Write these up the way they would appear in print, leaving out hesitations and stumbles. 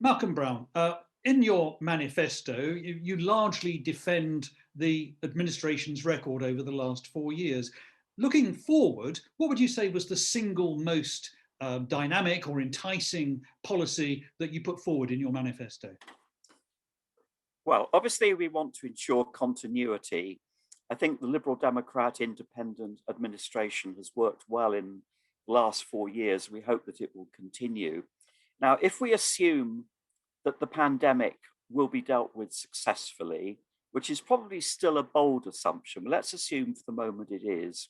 Malcolm Brown, in your manifesto, you largely defend the administration's record over the last 4 years. Looking forward, what would you say was the single most dynamic or enticing policy that you put forward in your manifesto? Well, obviously, we want to ensure continuity. I think the Liberal Democrat independent administration has worked well in the last 4 years. We hope that it will continue. Now, if we assume that the pandemic will be dealt with successfully, which is probably still a bold assumption, but let's assume for the moment it is,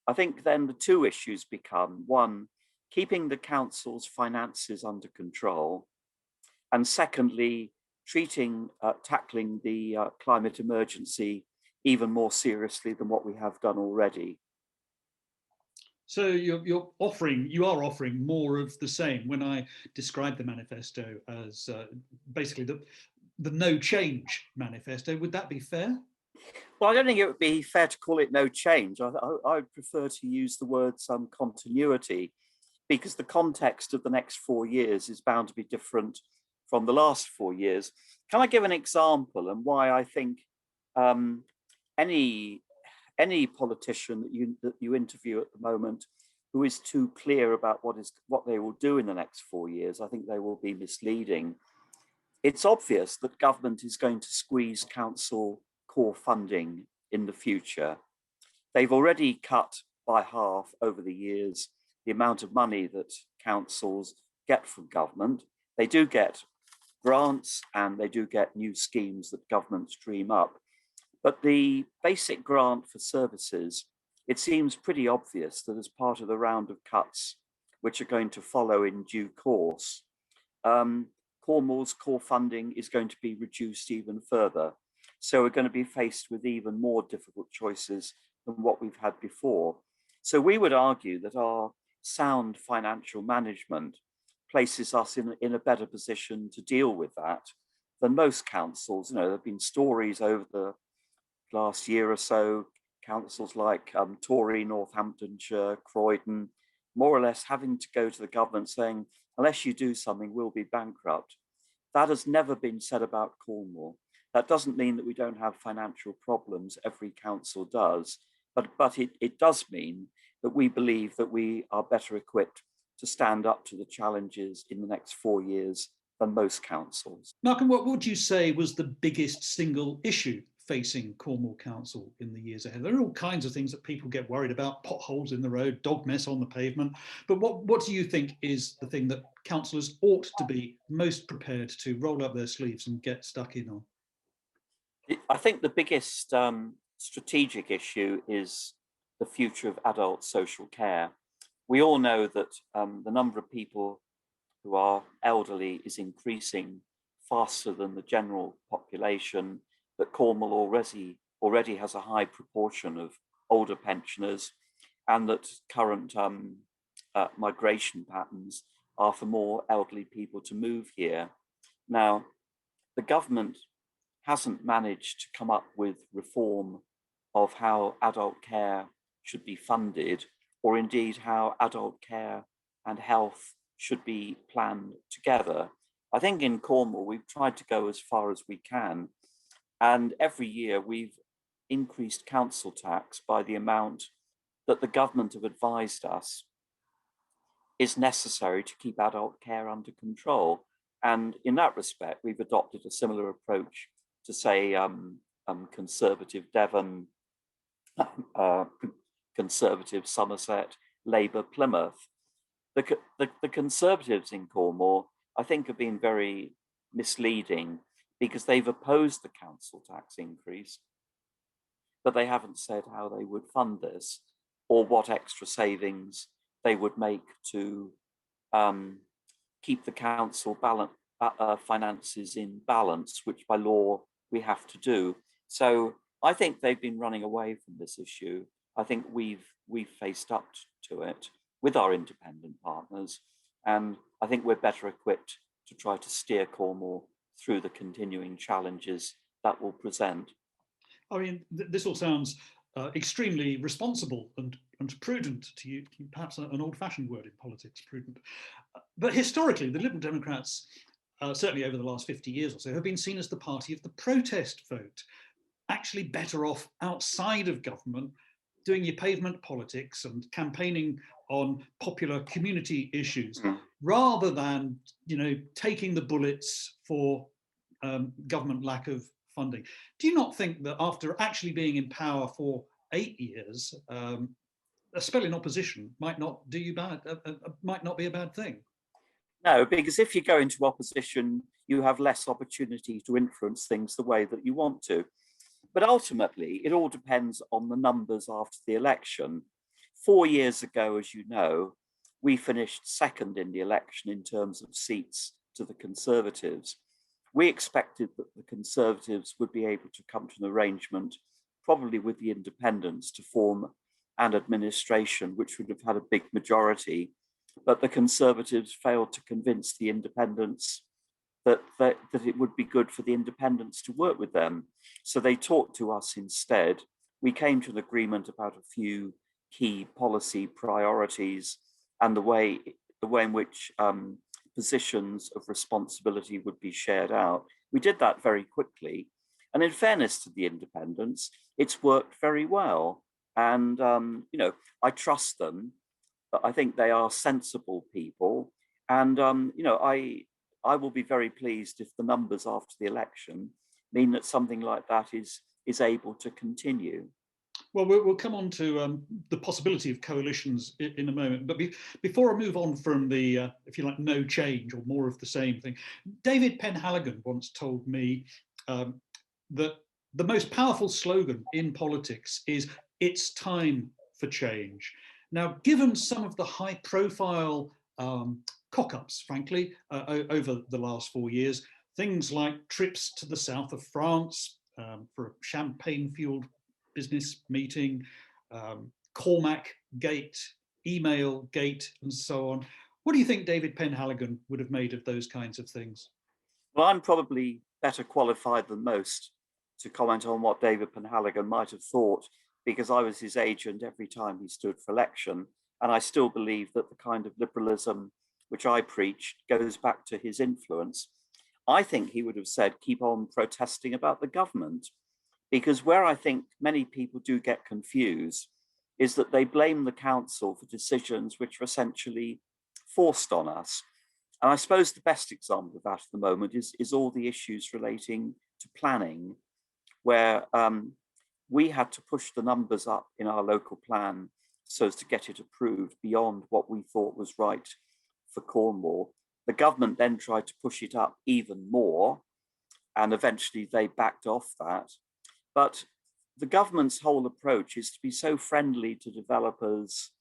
I think then the two issues become, one, keeping the council's finances under control, and secondly, tackling the climate emergency even more seriously than what we have done already. So you are offering more of the same. When I describe the manifesto as basically the no change manifesto, would that be fair? Well, I don't think it would be fair to call it no change. I would prefer to use the word some continuity, because the context of the next 4 years is bound to be different from the last 4 years. Can I give an example and why I think any politician that you interview at the moment who is too clear about what they will do in the next 4 years, I think they will be misleading. It's obvious that government is going to squeeze council core funding in the future. They've already cut by half over the years the amount of money that councils get from government. They do get grants and they do get new schemes that governments dream up. But the basic grant for services, it seems pretty obvious that as part of the round of cuts which are going to follow in due course, Cornwall's core funding is going to be reduced even further. So we're going to be faced with even more difficult choices than what we've had before. So we would argue that our sound financial management places us in a better position to deal with that than most councils. There have been stories over the last year or so, councils like Tory, Northamptonshire, Croydon, more or less having to go to the government saying, unless you do something, we'll be bankrupt. That has never been said about Cornwall. That doesn't mean that we don't have financial problems. Every council does, but it does mean that we believe that we are better equipped to stand up to the challenges in the next 4 years than most councils. Malcolm, what would you say was the biggest single issue facing Cornwall Council in the years ahead? There are all kinds of things that people get worried about: potholes in the road, dog mess on the pavement. But what do you think is the thing that councillors ought to be most prepared to roll up their sleeves and get stuck in on? I think the biggest strategic issue is the future of adult social care. We all know that the number of people who are elderly is increasing faster than the general population, that Cornwall already has a high proportion of older pensioners, and that current migration patterns are for more elderly people to move here. Now, the government hasn't managed to come up with reform of how adult care should be funded, or indeed how adult care and health should be planned together. I think in Cornwall, we've tried to go as far as we can. And every year we've increased council tax by the amount that the government have advised us is necessary to keep adult care under control. And in that respect, we've adopted a similar approach to, say, Conservative Devon, Conservative Somerset, Labour Plymouth. The Conservatives in Cornwall, I think, have been very misleading, because they've opposed the council tax increase, but they haven't said how they would fund this or what extra savings they would make to keep the council finances in balance, which by law we have to do. So I think they've been running away from this issue. I think we've faced up to it with our independent partners, and I think we're better equipped to try to steer Cornwall through the continuing challenges that will present. I mean, this all sounds extremely responsible and prudent, to use perhaps an old-fashioned word in politics, prudent. But historically, the Liberal Democrats certainly over the last 50 years or so, have been seen as the party of the protest vote, actually better off outside of government, doing your pavement politics and campaigning on popular community issues, rather than, you know, taking the bullets for government lack of funding. Do you not think that after actually being in power for 8 years, a spell in opposition might not do you bad, might not be a bad thing? No, because if you go into opposition, you have less opportunity to influence things the way that you want to. But ultimately, it all depends on the numbers after the election. 4 years ago, as you know, we finished second in the election in terms of seats to the Conservatives. We expected that the Conservatives would be able to come to an arrangement, probably with the Independents, to form an administration which would have had a big majority. But the Conservatives failed to convince the Independents that it would be good for the Independents to work with them. So they talked to us instead. We came to an agreement about a few key policy priorities and the way in which positions of responsibility would be shared out. We did that very quickly. And in fairness to the Independents, it's worked very well. And, you know, I trust them, but I think they are sensible people. And, you know, I will be very pleased if the numbers after the election mean that something like that is able to continue. Well, we'll come on to the possibility of coalitions in a moment. But before I move on from the, if you like, no change or more of the same thing, David Penhaligon once told me that the most powerful slogan in politics is "It's time for change." Now, given some of the high-profile cock-ups, frankly, over the last 4 years, things like trips to the south of France for a champagne-fueled business meeting, Cormac Gate, email gate, and so on. What do you think David Penhaligon would have made of those kinds of things? Well, I'm probably better qualified than most to comment on what David Penhaligon might have thought, because I was his agent every time he stood for election. And I still believe that the kind of liberalism which I preached goes back to his influence. I think he would have said, keep on protesting about the government, because where I think many people do get confused is that they blame the council for decisions which are essentially forced on us. And I suppose the best example of that at the moment is all the issues relating to planning, where we had to push the numbers up in our local plan so as to get it approved beyond what we thought was right for Cornwall. The government then tried to push it up even more, and eventually they backed off that. But the government's whole approach is to be so friendly to developers,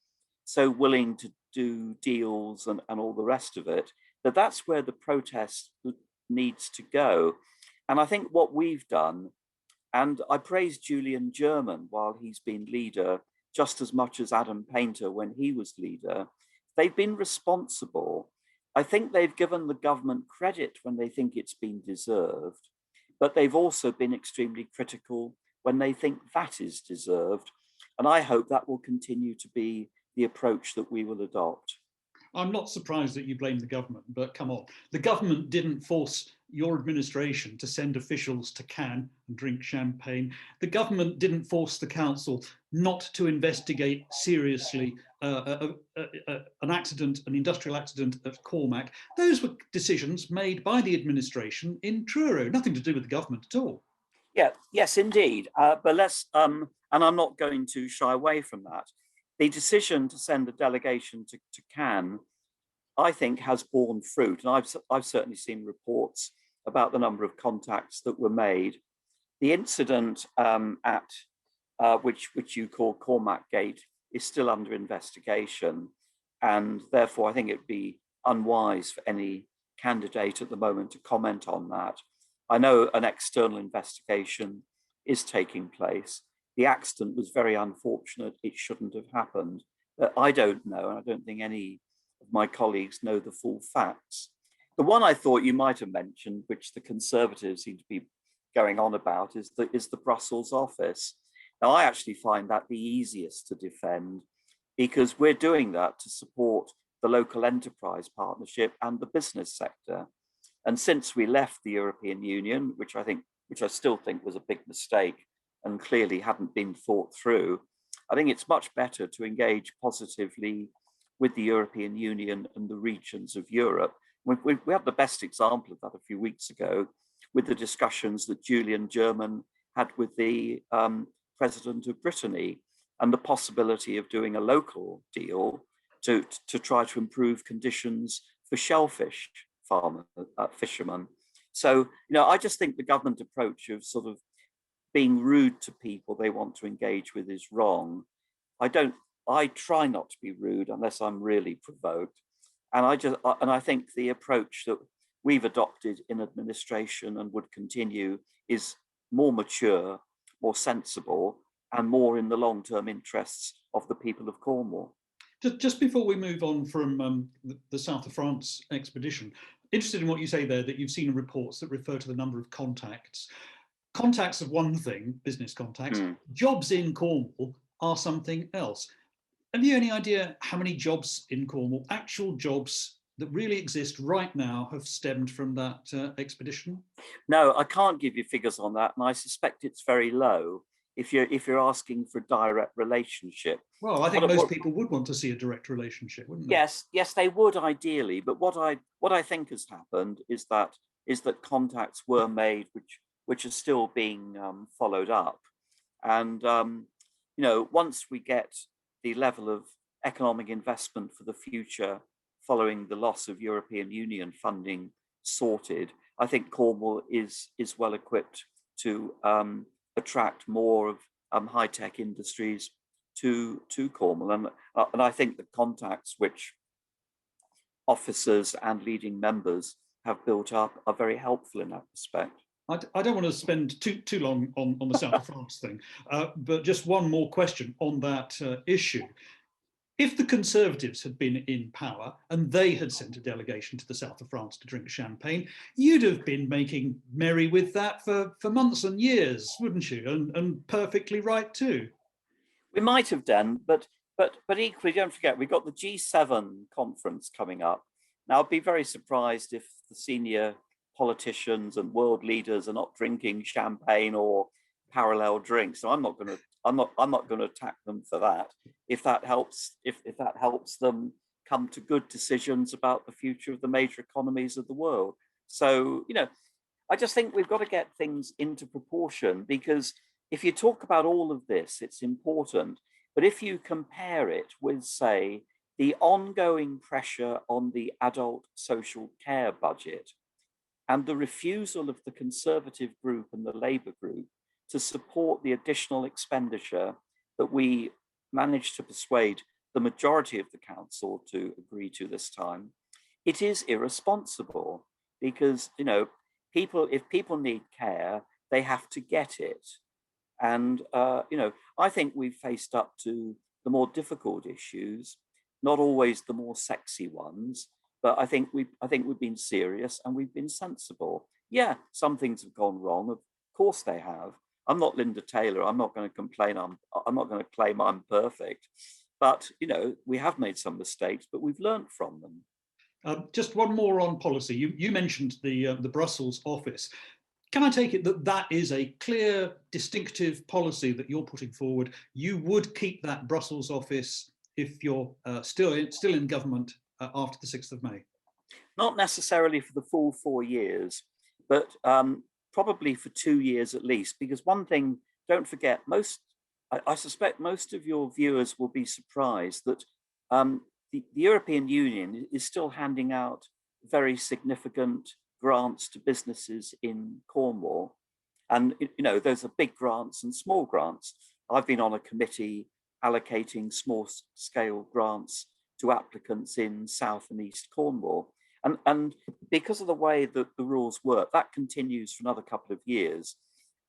so willing to do deals and all the rest of it, that's where the protest needs to go. And I think what we've done, and I praise Julian German while he's been leader, just as much as Adam Painter when he was leader, they've been responsible. I think they've given the government credit when they think it's been deserved, but they've also been extremely critical when they think that is deserved. And I hope that will continue to be the approach that we will adopt. I'm not surprised that you blame the government, but come on. The government didn't force your administration to send officials to Cannes and drink champagne. The government didn't force the council not to investigate seriously an industrial accident at Cormac. Those were decisions made by the administration in Truro, nothing to do with the government at all. Yeah, yes, indeed. But let's, and I'm not going to shy away from that. The decision to send a delegation to Cannes, I think, has borne fruit. And I've certainly seen reports about the number of contacts that were made. The incident which you call Cormac Gate is still under investigation. And therefore, I think it'd be unwise for any candidate at the moment to comment on that. I know an external investigation is taking place. The accident was very unfortunate. It shouldn't have happened. But I don't know, and I don't think any of my colleagues know the full facts. The one I thought you might have mentioned, which the Conservatives seem to be going on about, is the Brussels office. Now, I actually find that the easiest to defend, because we're doing that to support the local enterprise partnership and the business sector. And since we left the European Union, which I still think was a big mistake and clearly hadn't been thought through, I think it's much better to engage positively with the European Union and the regions of Europe. We had the best example of that a few weeks ago with the discussions that Julian German had with the President of Brittany, and the possibility of doing a local deal to try to improve conditions for shellfish fishermen. So, I just think the government approach of sort of being rude to people they want to engage with is wrong. I try not to be rude unless I'm really provoked. And I think the approach that we've adopted in administration and would continue is more mature, more sensible, and more in the long-term interests of the people of Cornwall. Just before we move on from the South of France expedition, interested in what you say there, that you've seen reports that refer to the number of contacts. Contacts are one thing, business contacts. Jobs in Cornwall are something else. Have you any idea how many jobs in Cornwall, actual jobs that really exist right now, have stemmed from that expedition? No, I can't give you figures on that, and I suspect it's very low if you're asking for a direct relationship. Well, I think most people would want to see a direct relationship, wouldn't they? Yes, they would ideally. But what I think has happened is that contacts were made, which are still being followed up, and once we get the level of economic investment for the future following the loss of European Union funding sorted, I think Cornwall is well equipped to attract more of high-tech industries to Cornwall. And I think the contacts which officers and leading members have built up are very helpful in that respect. I don't want to spend too long on the South of France thing, but just one more question on that issue. If the Conservatives had been in power and they had sent a delegation to the South of France to drink champagne, you'd have been making merry with that for months and years, wouldn't you? And perfectly right too. We might have done, but equally, don't forget, we've got the G7 conference coming up. Now, I'd be very surprised if the senior politicians and world leaders are not drinking champagne or parallel drinks. So I'm not going to attack them for that. If that helps them come to good decisions about the future of the major economies of the world. So, I just think we've got to get things into proportion, because if you talk about all of this, it's important. But if you compare it with, say, the ongoing pressure on the adult social care budget and the refusal of the Conservative group and the Labour group to support the additional expenditure that we managed to persuade the majority of the council to agree to this time, it is irresponsible, because if people need care, they have to get it. And I think we've faced up to the more difficult issues, not always the more sexy ones, but I think we've been serious and we've been sensible. Yeah, some things have gone wrong. Of course they have. I'm not Linda Taylor. I'm not going to complain. I'm not going to claim I'm perfect. But we have made some mistakes, but we've learned from them. Just one more on policy. You mentioned the Brussels office. Can I take it that that is a clear, distinctive policy that you're putting forward? You would keep that Brussels office if you're still in government after the 6th of May? Not necessarily for the full 4 years, but probably for 2 years at least. Because one thing, don't forget, I suspect most of your viewers will be surprised that the European Union is still handing out very significant grants to businesses in Cornwall. And, those are big grants and small grants. I've been on a committee allocating small scale grants to applicants in South and East Cornwall. And because of the way that the rules work, that continues for another couple of years.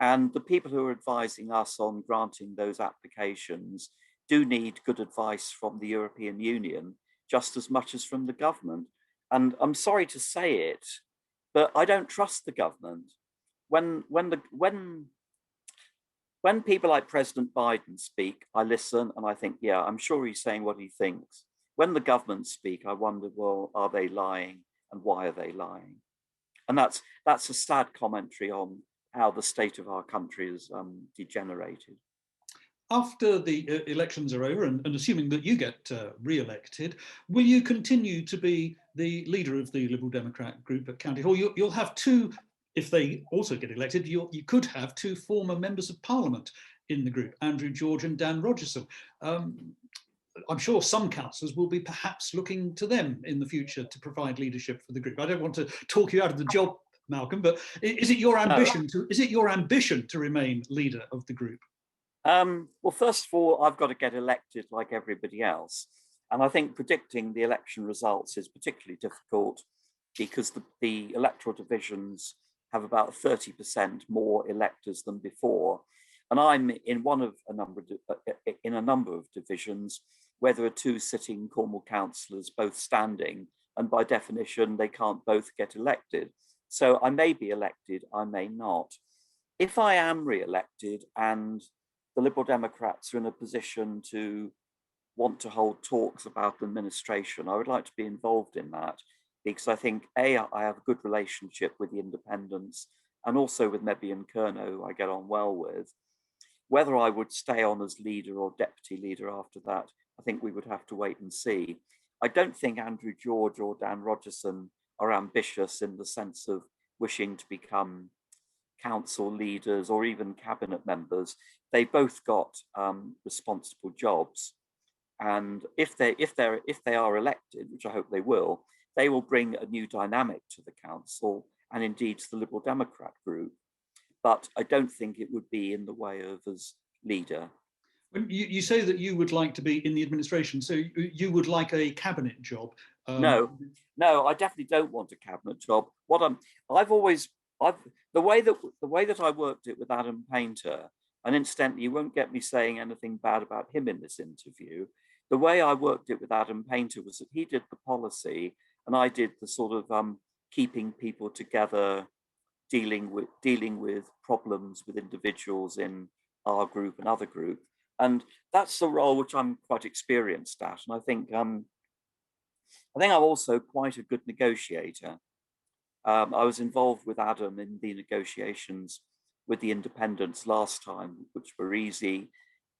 And the people who are advising us on granting those applications do need good advice from the European Union, just as much as from the government. And I'm sorry to say it, but I don't trust the government. When people like President Biden speak, I listen and I think, yeah, I'm sure he's saying what he thinks. When the government speak, I wonder, well, are they lying and why are they lying? And that's a sad commentary on how the state of our country is degenerated. After the elections are over, and assuming that you get re-elected, will you continue to be the leader of the Liberal Democrat group at County Hall? You'll have two, if they also get elected, you could have two former members of Parliament in the group, Andrew George and Dan Rogerson. I'm sure some councillors will be perhaps looking to them in the future to provide leadership for the group. I don't want to talk you out of the job, Malcolm, but is it your ambition to remain leader of the group? Well, first of all, I've got to get elected like everybody else. And I think predicting the election results is particularly difficult because the electoral divisions have about 30% more electors than before. And I'm in a number of divisions where there are two sitting Cornwall councillors both standing, and by definition, they can't both get elected. So I may be elected, I may not. If I am re-elected and the Liberal Democrats are in a position to want to hold talks about administration, I would like to be involved in that, because I think, A, I have a good relationship with the independents and also with Mebby and Kerno, who I get on well with. Whether I would stay on as leader or deputy leader after that, I think we would have to wait and see. I don't think Andrew George or Dan Rogerson are ambitious in the sense of wishing to become council leaders or even cabinet members. They both got responsible jobs, and if they are elected, which I hope they will bring a new dynamic to the council and indeed to the Liberal Democrat group. But I don't think it would be in the way of as leader. When you say that you would like to be in the administration, so you would like a cabinet job? No, I definitely don't want a cabinet job. The way that I worked it with Adam Painter, and incidentally, you won't get me saying anything bad about him in this interview. The way I worked it with Adam Painter was that he did the policy and I did the sort of keeping people together, dealing with problems with individuals in our group and other group. And that's the role which I'm quite experienced at. And I think I'm also quite a good negotiator. I was involved with Adam in the negotiations with the independents last time, which were easy,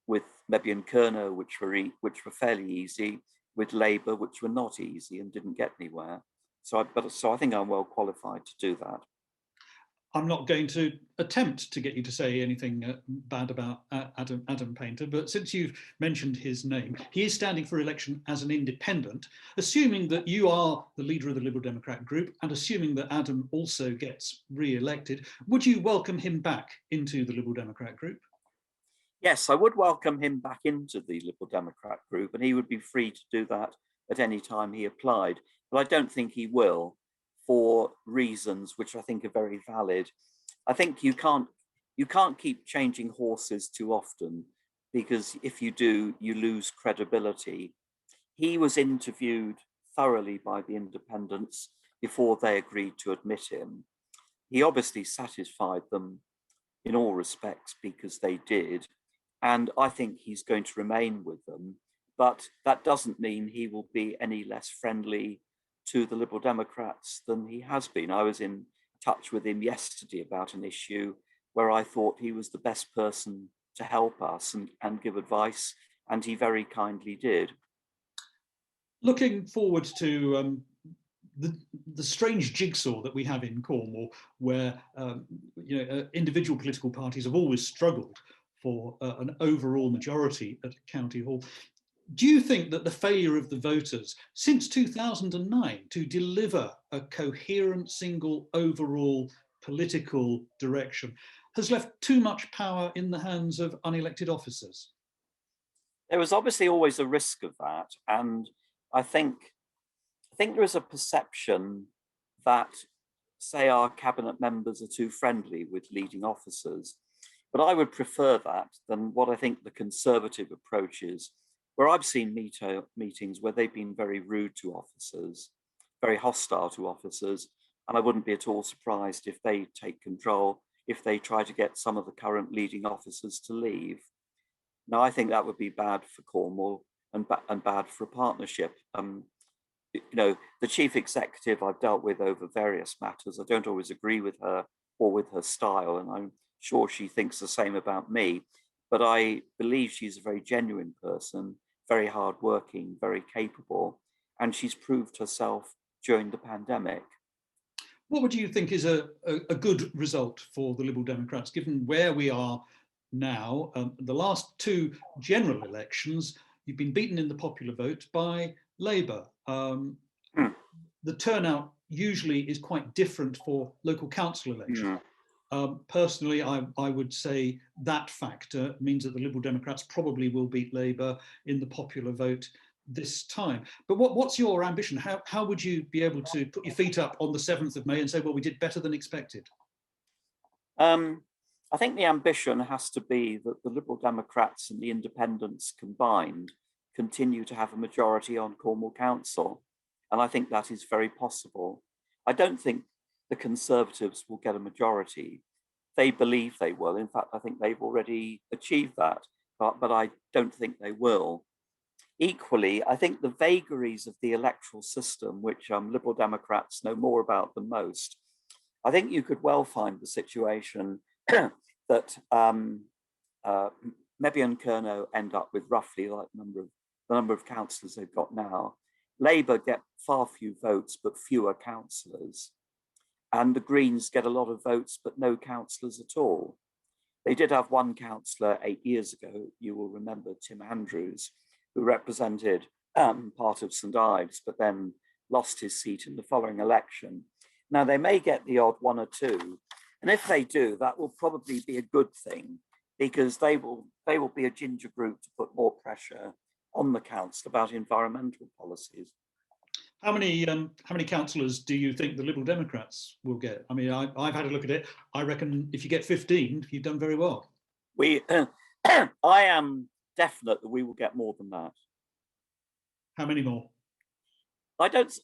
with Mebby and Kerno, which were fairly easy, with Labour, which were not easy and didn't get anywhere. So I think I'm well qualified to do that. I'm not going to attempt to get you to say anything bad about Adam Painter, but since you've mentioned his name, he is standing for election as an independent. Assuming that you are the leader of the Liberal Democrat group and assuming that Adam also gets re-elected, would you welcome him back into the Liberal Democrat group? Yes, I would welcome him back into the Liberal Democrat group, and he would be free to do that at any time he applied. But I don't think he will, for reasons which I think are very valid. I think you can't keep changing horses too often, because if you do, you lose credibility. He was interviewed thoroughly by the independents before they agreed to admit him. He obviously satisfied them in all respects because they did. And I think he's going to remain with them, but that doesn't mean he will be any less friendly to the Liberal Democrats than he has been. I was in touch with him yesterday about an issue where I thought he was the best person to help us and give advice, and he very kindly did. Looking forward to the strange jigsaw that we have in Cornwall, where individual political parties have always struggled for an overall majority at County Hall. Do you think that the failure of the voters since 2009 to deliver a coherent single overall political direction has left too much power in the hands of unelected officers? There was obviously always a risk of that, and I think there is a perception that, say, our cabinet members are too friendly with leading officers. But I would prefer that than what I think the Conservative approach is, where I've seen meetings where they've been very rude to officers, very hostile to officers, and I wouldn't be at all surprised if they take control, if they try to get some of the current leading officers to leave. Now, I think that would be bad for Cornwall and bad for a partnership. the chief executive I've dealt with over various matters. I don't always agree with her or with her style, and I'm sure she thinks the same about me. But I believe she's a very genuine person, very hardworking, very capable, and she's proved herself during the pandemic. What would you think is a good result for the Liberal Democrats, given where we are now? The last two general elections, you've been beaten in the popular vote by Labour. The turnout usually is quite different for local council elections. Personally, I would say that factor means that the Liberal Democrats probably will beat Labour in the popular vote this time. But what's your ambition? How would you be able to put your feet up on the 7th of May and say, well, we did better than expected? I think the ambition has to be that the Liberal Democrats and the Independents combined continue to have a majority on Cornwall Council. And I think that is very possible. I don't think the Conservatives will get a majority. They believe they will. In fact, I think they've already achieved that, but I don't think they will. Equally, I think the vagaries of the electoral system, which Liberal Democrats know more about than most, I think you could well find the situation that Mebby and Kernow end up with roughly like the number of councillors they've got now. Labour get far few votes, but fewer councillors. And the Greens get a lot of votes, but no councillors at all. They did have one councillor 8 years ago, you will remember Tim Andrews, who represented part of St Ives, but then lost his seat in the following election. Now, they may get the odd one or two, and if they do, that will probably be a good thing, because they will be a ginger group to put more pressure on the council about environmental policies. How many councillors do you think the Liberal Democrats will get? I mean, I've had a look at it. I reckon if you get 15, you've done very well. I am definite that we will get more than that. How many more? I don't.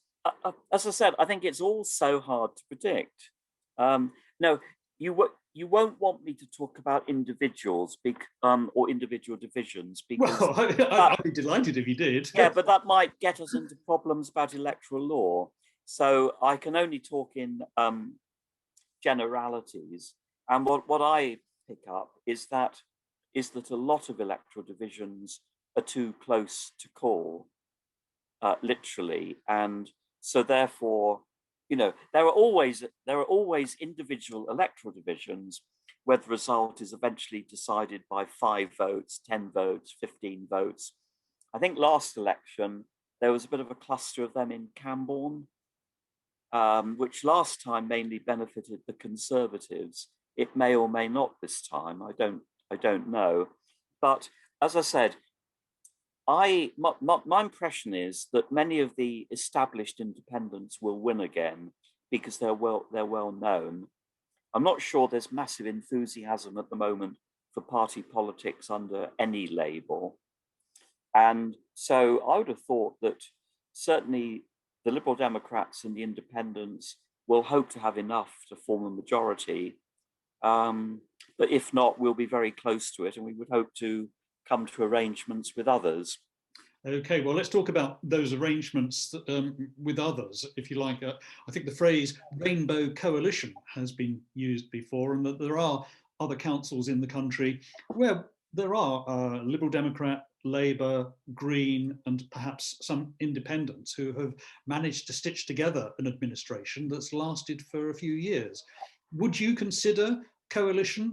As I said, I think it's all so hard to predict. No, you won't want me to talk about individuals or individual divisions, because well, I'd be delighted if you did. Yeah, but that might get us into problems about electoral law. So I can only talk in generalities. And what I pick up is that a lot of electoral divisions are too close to call, literally, and so therefore, there are always individual electoral divisions where the result is eventually decided by 5 votes, 10 votes, 15 votes. I think last election there was a bit of a cluster of them in Camborne, which last time mainly benefited the Conservatives. It may or may not this time. I don't know. But as I said, my impression is that many of the established independents will win again because they're well known. I'm not sure there's massive enthusiasm at the moment for party politics under any label. And so I would have thought that certainly the Liberal Democrats and the Independents will hope to have enough to form a majority. But if not, we'll be very close to it, and we would hope to come to arrangements with others. Okay, well, let's talk about those arrangements with others, if you like. I think the phrase rainbow coalition has been used before, and that there are other councils in the country where there are Liberal Democrat, Labour, Green, and perhaps some independents who have managed to stitch together an administration that's lasted for a few years. Would you consider coalition